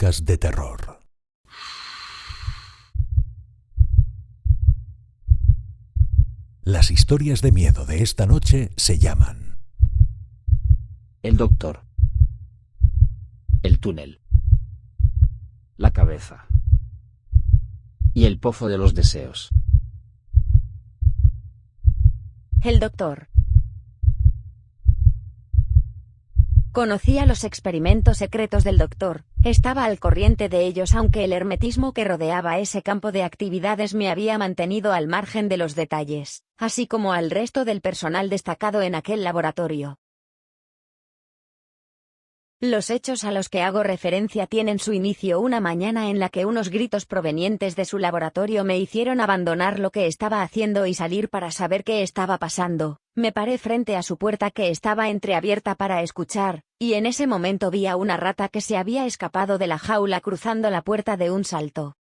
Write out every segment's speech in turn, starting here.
Podcast de terror. Las historias de miedo de esta noche se llaman El Doctor, el túnel, la cabeza y el pozo de los deseos. El Doctor. Conocía los experimentos secretos del Doctor, estaba al corriente de ellos, aunque el hermetismo que rodeaba ese campo de actividades me había mantenido al margen de los detalles, así como al resto del personal destacado en aquel laboratorio. Los hechos a los que hago referencia tienen su inicio una mañana en la que unos gritos provenientes de su laboratorio me hicieron abandonar lo que estaba haciendo y salir para saber qué estaba pasando. Me paré frente a su puerta, que estaba entreabierta, para escuchar, y en ese momento vi a una rata que se había escapado de la jaula cruzando la puerta de un salto.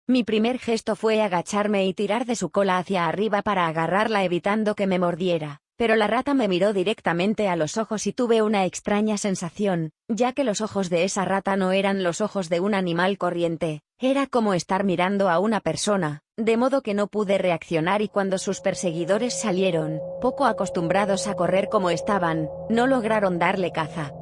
Mi primer gesto fue agacharme y tirar de su cola hacia arriba para agarrarla, evitando que me mordiera. Pero la rata me miró directamente a los ojos y tuve una extraña sensación, ya que los ojos de esa rata no eran los ojos de un animal corriente, era como estar mirando a una persona, de modo que no pude reaccionar, y cuando sus perseguidores salieron, poco acostumbrados a correr como estaban, no lograron darle caza.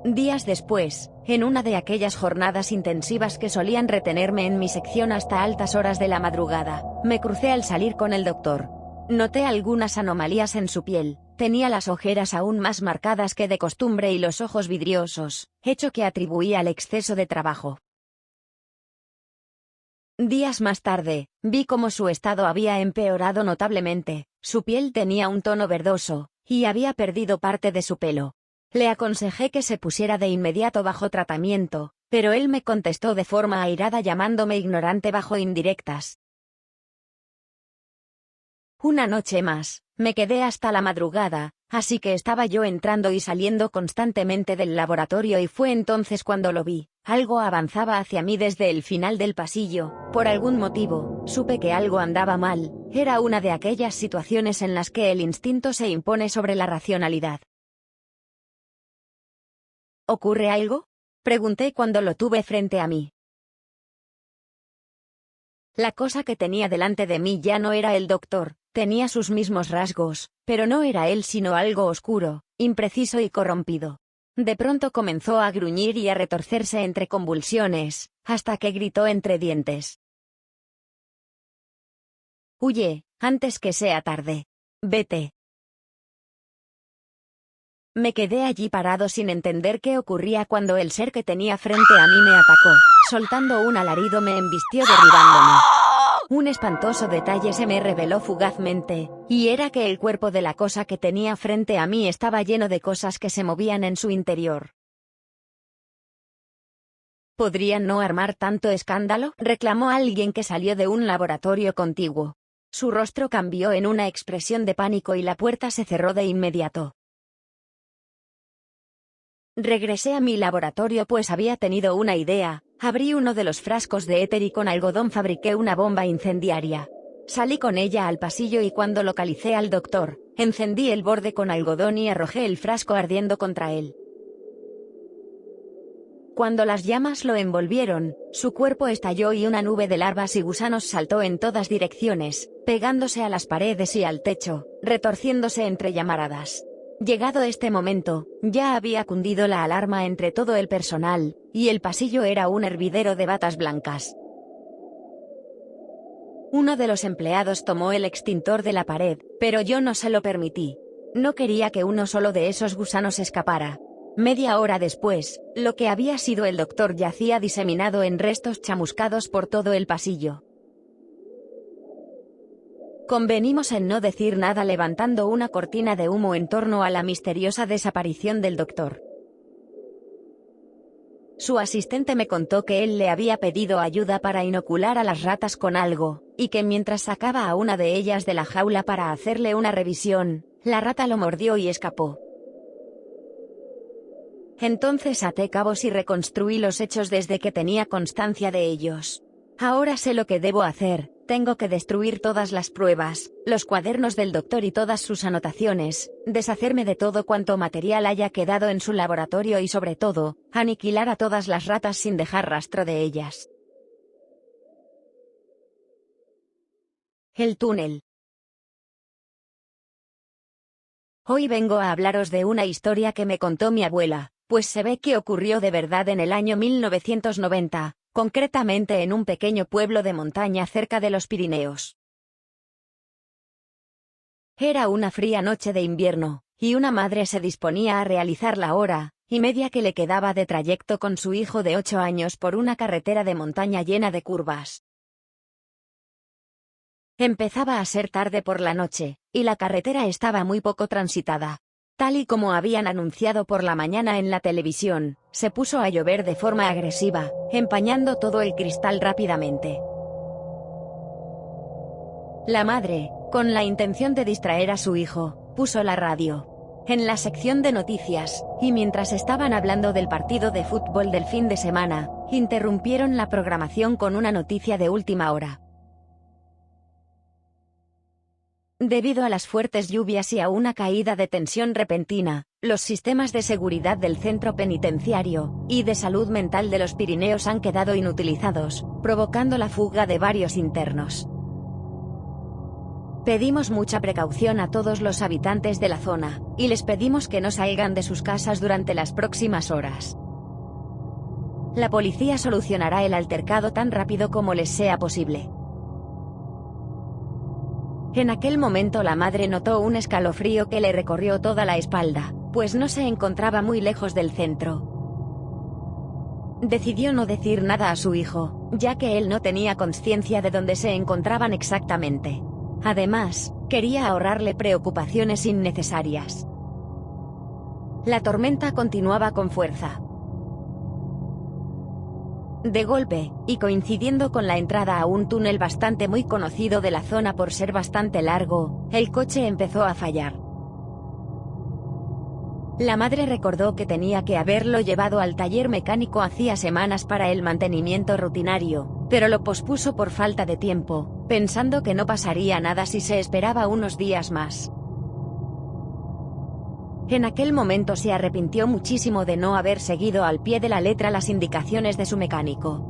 Días después, en una de aquellas jornadas intensivas que solían retenerme en mi sección hasta altas horas de la madrugada, me crucé al salir con el Doctor. Noté algunas anomalías en su piel, tenía las ojeras aún más marcadas que de costumbre y los ojos vidriosos, hecho que atribuí al exceso de trabajo. Días más tarde, vi cómo su estado había empeorado notablemente, su piel tenía un tono verdoso, y había perdido parte de su pelo. Le aconsejé que se pusiera de inmediato bajo tratamiento, pero él me contestó de forma airada llamándome ignorante bajo indirectas. Una noche más, me quedé hasta la madrugada, así que estaba yo entrando y saliendo constantemente del laboratorio, y fue entonces cuando lo vi. Algo avanzaba hacia mí desde el final del pasillo. Por algún motivo, supe que algo andaba mal. Era una de aquellas situaciones en las que el instinto se impone sobre la racionalidad. ¿Ocurre algo?, pregunté cuando lo tuve frente a mí. La cosa que tenía delante de mí ya no era el Doctor. Tenía sus mismos rasgos, pero no era él sino algo oscuro, impreciso y corrompido. De pronto comenzó a gruñir y a retorcerse entre convulsiones, hasta que gritó entre dientes: «Huye, antes que sea tarde. Vete». Me quedé allí parado sin entender qué ocurría cuando el ser que tenía frente a mí me atacó. Soltando un alarido me embistió derribándome. Un espantoso detalle se me reveló fugazmente, y era que el cuerpo de la cosa que tenía frente a mí estaba lleno de cosas que se movían en su interior. ¿Podrían no armar tanto escándalo?, reclamó alguien que salió de un laboratorio contiguo. Su rostro cambió en una expresión de pánico y la puerta se cerró de inmediato. Regresé a mi laboratorio pues había tenido una idea. Abrí uno de los frascos de éter y con algodón fabriqué una bomba incendiaria. Salí con ella al pasillo y cuando localicé al Doctor, encendí el borde con algodón y arrojé el frasco ardiendo contra él. Cuando las llamas lo envolvieron, su cuerpo estalló y una nube de larvas y gusanos saltó en todas direcciones, pegándose a las paredes y al techo, retorciéndose entre llamaradas. Llegado este momento, ya había cundido la alarma entre todo el personal, y el pasillo era un hervidero de batas blancas. Uno de los empleados tomó el extintor de la pared, pero yo no se lo permití. No quería que uno solo de esos gusanos escapara. Media hora después, lo que había sido el Doctor yacía diseminado en restos chamuscados por todo el pasillo. Convenimos en no decir nada, levantando una cortina de humo en torno a la misteriosa desaparición del Doctor. Su asistente me contó que él le había pedido ayuda para inocular a las ratas con algo, y que mientras sacaba a una de ellas de la jaula para hacerle una revisión, la rata lo mordió y escapó. Entonces até cabos y reconstruí los hechos desde que tenía constancia de ellos. Ahora sé lo que debo hacer. Tengo que destruir todas las pruebas, los cuadernos del doctor y todas sus anotaciones, deshacerme de todo cuanto material haya quedado en su laboratorio y sobre todo, aniquilar a todas las ratas sin dejar rastro de ellas. El túnel. Hoy vengo a hablaros de una historia que me contó mi abuela, pues se ve que ocurrió de verdad en el año 1990, concretamente en un pequeño pueblo de montaña cerca de los Pirineos. Era una fría noche de invierno, y una madre se disponía a realizar la hora y media que le quedaba de trayecto con su hijo de 8 años por una carretera de montaña llena de curvas. Empezaba a ser tarde por la noche, y la carretera estaba muy poco transitada. Tal y como habían anunciado por la mañana en la televisión, se puso a llover de forma agresiva, empañando todo el cristal rápidamente. La madre, con la intención de distraer a su hijo, puso la radio en la sección de noticias, y mientras estaban hablando del partido de fútbol del fin de semana, interrumpieron la programación con una noticia de última hora. Debido a las fuertes lluvias y a una caída de tensión repentina, los sistemas de seguridad del centro penitenciario y de salud mental de los Pirineos han quedado inutilizados, provocando la fuga de varios internos. Pedimos mucha precaución a todos los habitantes de la zona, y les pedimos que no salgan de sus casas durante las próximas horas. La policía solucionará el altercado tan rápido como les sea posible. En aquel momento la madre notó un escalofrío que le recorrió toda la espalda, pues no se encontraba muy lejos del centro. Decidió no decir nada a su hijo, ya que él no tenía conciencia de dónde se encontraban exactamente. Además, quería ahorrarle preocupaciones innecesarias. La tormenta continuaba con fuerza. De golpe, y coincidiendo con la entrada a un túnel bastante muy conocido de la zona por ser bastante largo, el coche empezó a fallar. La madre recordó que tenía que haberlo llevado al taller mecánico hacía semanas para el mantenimiento rutinario, pero lo pospuso por falta de tiempo, pensando que no pasaría nada si se esperaba unos días más. En aquel momento se arrepintió muchísimo de no haber seguido al pie de la letra las indicaciones de su mecánico.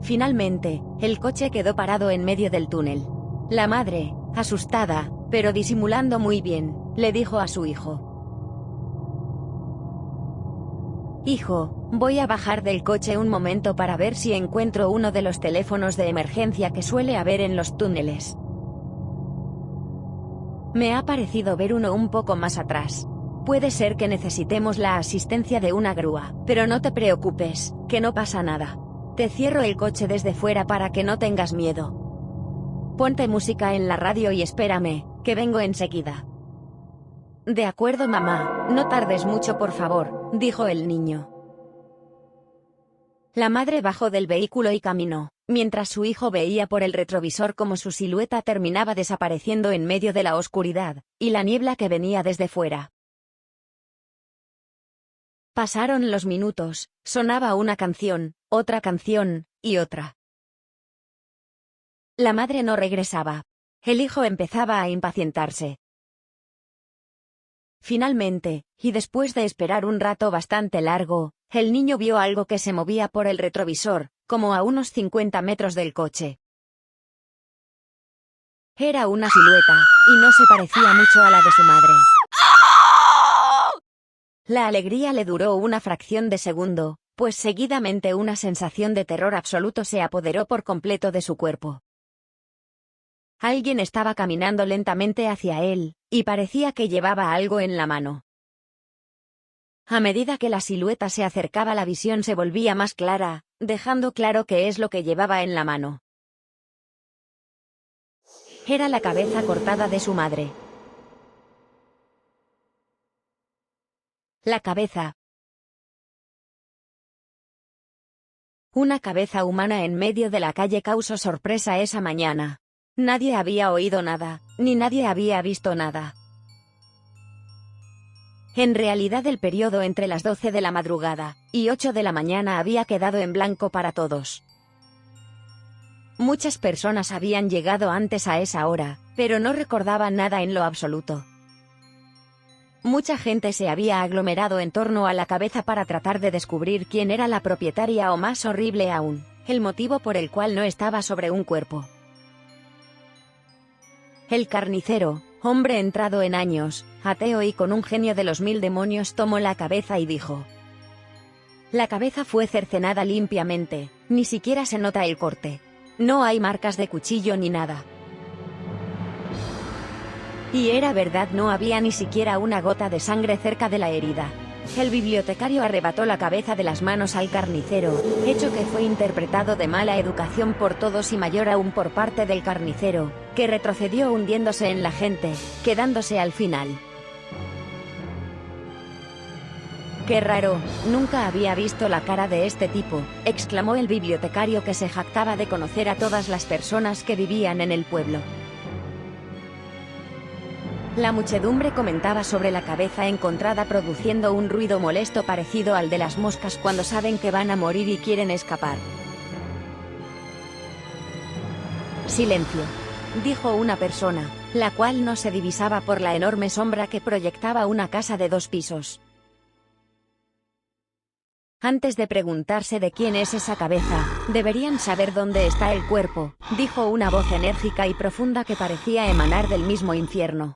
Finalmente, el coche quedó parado en medio del túnel. La madre, asustada, pero disimulando muy bien, le dijo a su hijo: «Hijo, voy a bajar del coche un momento para ver si encuentro uno de los teléfonos de emergencia que suele haber en los túneles. Me ha parecido ver uno un poco más atrás. Puede ser que necesitemos la asistencia de una grúa, pero no te preocupes, que no pasa nada. Te cierro el coche desde fuera para que no tengas miedo. Ponte música en la radio y espérame, que vengo enseguida». «De acuerdo, mamá, no tardes mucho por favor», dijo el niño. La madre bajó del vehículo y caminó, mientras su hijo veía por el retrovisor cómo su silueta terminaba desapareciendo en medio de la oscuridad y la niebla que venía desde fuera. Pasaron los minutos, sonaba una canción, otra canción, y otra. La madre no regresaba. El hijo empezaba a impacientarse. Finalmente, y después de esperar un rato bastante largo, el niño vio algo que se movía por el retrovisor, como a unos 50 metros del coche. Era una silueta, y no se parecía mucho a la de su madre. La alegría le duró una fracción de segundo, pues seguidamente una sensación de terror absoluto se apoderó por completo de su cuerpo. Alguien estaba caminando lentamente hacia él, y parecía que llevaba algo en la mano. A medida que la silueta se acercaba, la visión se volvía más clara, dejando claro qué es lo que llevaba en la mano. Era la cabeza cortada de su madre. La cabeza. Una cabeza humana en medio de la calle causó sorpresa esa mañana. Nadie había oído nada, ni nadie había visto nada. En realidad el periodo entre las 12 de la madrugada y 8 de la mañana había quedado en blanco para todos. Muchas personas habían llegado antes a esa hora, pero no recordaban nada en lo absoluto. Mucha gente se había aglomerado en torno a la cabeza para tratar de descubrir quién era la propietaria o, más horrible aún, el motivo por el cual no estaba sobre un cuerpo. El carnicero, hombre entrado en años, ateo y con un genio de los 1000 demonios, tomó la cabeza y dijo: la cabeza fue cercenada limpiamente, ni siquiera se nota el corte. No hay marcas de cuchillo ni nada. Y era verdad, no había ni siquiera una gota de sangre cerca de la herida. El bibliotecario arrebató la cabeza de las manos al carnicero, hecho que fue interpretado de mala educación por todos y mayor aún por parte del carnicero, que retrocedió hundiéndose en la gente, quedándose al final. ¡Qué raro! Nunca había visto la cara de este tipo, exclamó el bibliotecario, que se jactaba de conocer a todas las personas que vivían en el pueblo. La muchedumbre comentaba sobre la cabeza encontrada, produciendo un ruido molesto parecido al de las moscas cuando saben que van a morir y quieren escapar. Silencio, dijo una persona, la cual no se divisaba por la enorme sombra que proyectaba una casa de 2 pisos. Antes de preguntarse de quién es esa cabeza, deberían saber dónde está el cuerpo, dijo una voz enérgica y profunda que parecía emanar del mismo infierno.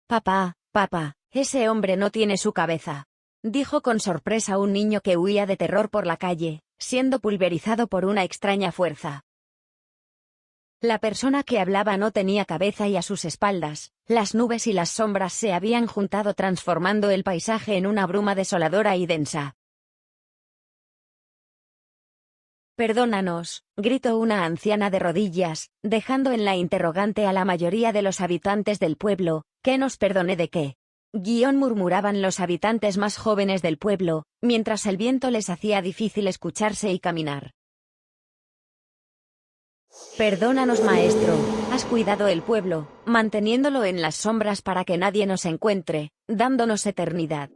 Papá, papá, ese hombre no tiene su cabeza, dijo con sorpresa un niño que huía de terror por la calle, siendo pulverizado por una extraña fuerza. La persona que hablaba no tenía cabeza y a sus espaldas, las nubes y las sombras se habían juntado, transformando el paisaje en una bruma desoladora y densa. Perdónanos, gritó una anciana de rodillas, dejando en la interrogante a la mayoría de los habitantes del pueblo. ¿Qué nos perdone de qué? Murmuraban los habitantes más jóvenes del pueblo, mientras el viento les hacía difícil escucharse y caminar. Perdónanos, maestro, has cuidado el pueblo, manteniéndolo en las sombras para que nadie nos encuentre, dándonos eternidad.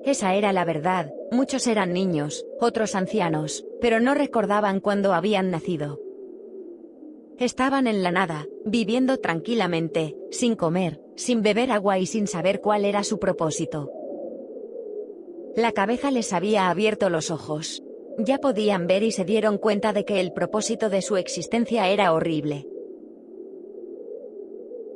Esa era la verdad, muchos eran niños, otros ancianos, pero no recordaban cuándo habían nacido. Estaban en la nada, viviendo tranquilamente, sin comer, sin beber agua y sin saber cuál era su propósito. La cabeza les había abierto los ojos. Ya podían ver y se dieron cuenta de que el propósito de su existencia era horrible.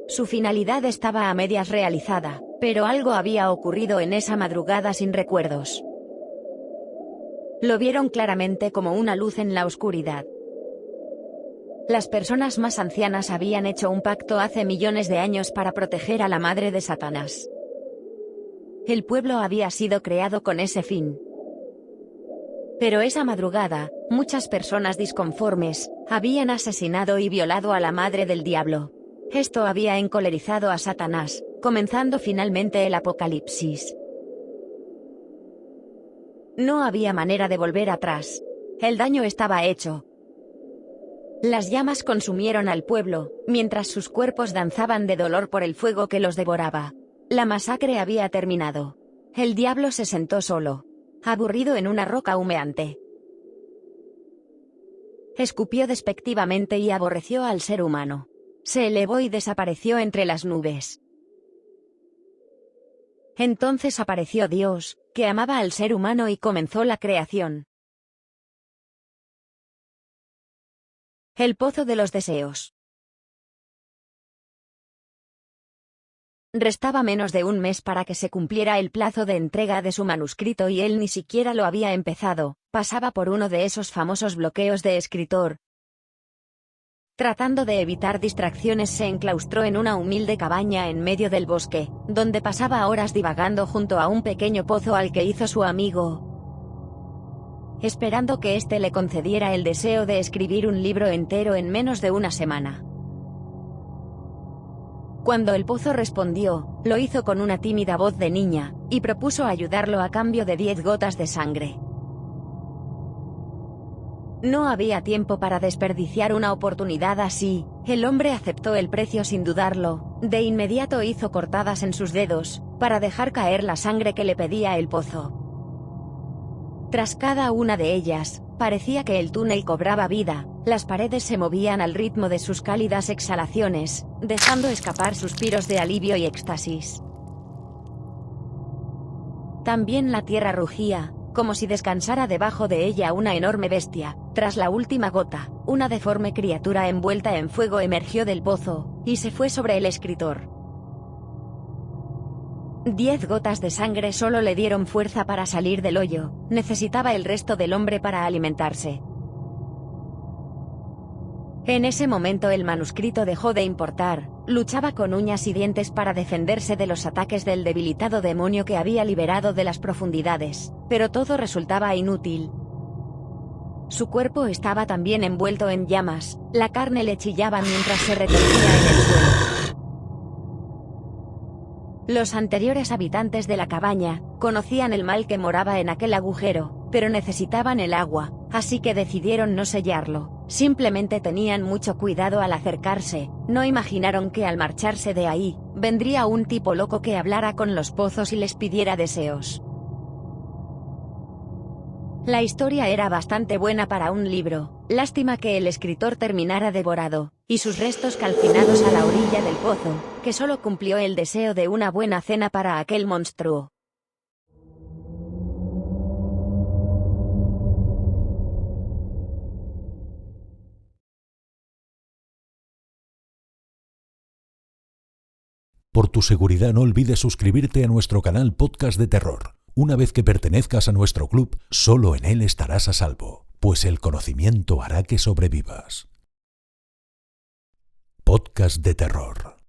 Su finalidad estaba a medias realizada, pero algo había ocurrido en esa madrugada sin recuerdos. Lo vieron claramente como una luz en la oscuridad. Las personas más ancianas habían hecho un pacto hace millones de años para proteger a la madre de Satanás. El pueblo había sido creado con ese fin. Pero esa madrugada, muchas personas disconformes habían asesinado y violado a la madre del diablo. Esto había encolerizado a Satanás, comenzando finalmente el apocalipsis. No había manera de volver atrás. El daño estaba hecho. Las llamas consumieron al pueblo, mientras sus cuerpos danzaban de dolor por el fuego que los devoraba. La masacre había terminado. El diablo se sentó solo, aburrido en una roca humeante. Escupió despectivamente y aborreció al ser humano. Se elevó y desapareció entre las nubes. Entonces apareció Dios, que amaba al ser humano, y comenzó la creación. El pozo de los deseos. Restaba menos de un mes para que se cumpliera el plazo de entrega de su manuscrito y él ni siquiera lo había empezado. Pasaba por uno de esos famosos bloqueos de escritor. Tratando de evitar distracciones, se enclaustró en una humilde cabaña en medio del bosque, donde pasaba horas divagando junto a un pequeño pozo al que hizo su amigo, esperando que éste le concediera el deseo de escribir un libro entero en menos de una semana. Cuando el pozo respondió, lo hizo con una tímida voz de niña, y propuso ayudarlo a cambio de 10 gotas de sangre. No había tiempo para desperdiciar una oportunidad así. El hombre aceptó el precio sin dudarlo. De inmediato hizo cortadas en sus dedos, para dejar caer la sangre que le pedía el pozo. Tras cada una de ellas, parecía que el túnel cobraba vida, las paredes se movían al ritmo de sus cálidas exhalaciones, dejando escapar suspiros de alivio y éxtasis. También la tierra rugía, como si descansara debajo de ella una enorme bestia. Tras la última gota, una deforme criatura envuelta en fuego emergió del pozo, y se fue sobre el escritor. 10 gotas de sangre solo le dieron fuerza para salir del hoyo, necesitaba el resto del hombre para alimentarse. En ese momento el manuscrito dejó de importar, luchaba con uñas y dientes para defenderse de los ataques del debilitado demonio que había liberado de las profundidades, pero todo resultaba inútil. Su cuerpo estaba también envuelto en llamas, la carne le chillaba mientras se retorcía en el suelo. Los anteriores habitantes de la cabaña conocían el mal que moraba en aquel agujero, pero necesitaban el agua, así que decidieron no sellarlo. Simplemente tenían mucho cuidado al acercarse, no imaginaron que al marcharse de ahí, vendría un tipo loco que hablara con los pozos y les pidiera deseos. La historia era bastante buena para un libro, lástima que el escritor terminara devorado, y sus restos calcinados a la orilla del pozo, que solo cumplió el deseo de una buena cena para aquel monstruo. Por tu seguridad no olvides suscribirte a nuestro canal Podcast de Terror. Una vez que pertenezcas a nuestro club, solo en él estarás a salvo, pues el conocimiento hará que sobrevivas. Podcast de Terror.